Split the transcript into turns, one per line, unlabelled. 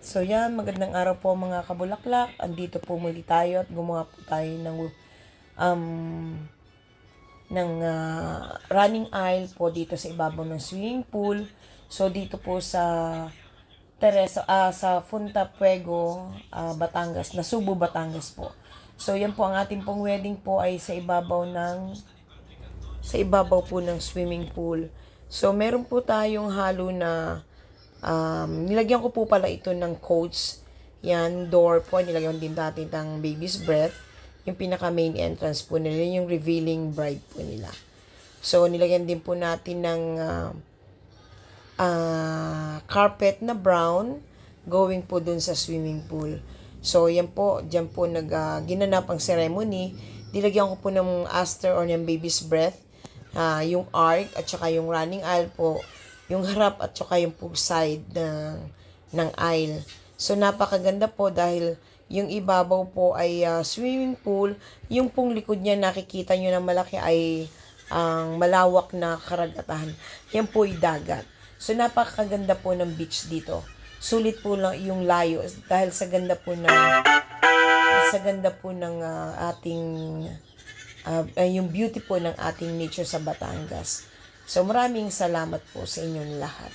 So yan, magandang araw po mga kabulaklak. Andito po muli tayo at gumawa po tayo um, running aisle po dito sa ibabaw ng swimming pool. So dito po sa sa Funta Puego, Batangas, Nasubo, Batangas po. So yan po ang ating pong wedding po ay sa ibabaw po ng swimming pool. So meron po tayong halo na nilagyan ko po pala ito ng coats. Yan, door po. Nilagyan din natin ng baby's breath. Yung pinaka main entrance po nila. Yung revealing bride po nila. So, nilagyan din po natin ng carpet na brown going po dun sa swimming pool. So, yan po. Diyan po ginanap ang ceremony. Nilagyan ko po ng aster or ng baby's breath. Yung arc at saka yung running aisle po, yung harap at saka yung pool side ng aisle. So, napakaganda po dahil yung ibabaw po ay swimming pool. Yung pong likod niya nakikita nyo na malaki ay ang malawak na karagatan. Yan po ay dagat. So, napakaganda po ng beach dito. Sulit po lang yung layo dahil sa ganda po ng ating yung beauty po ng ating nature sa Batangas. So maraming salamat po sa inyong lahat.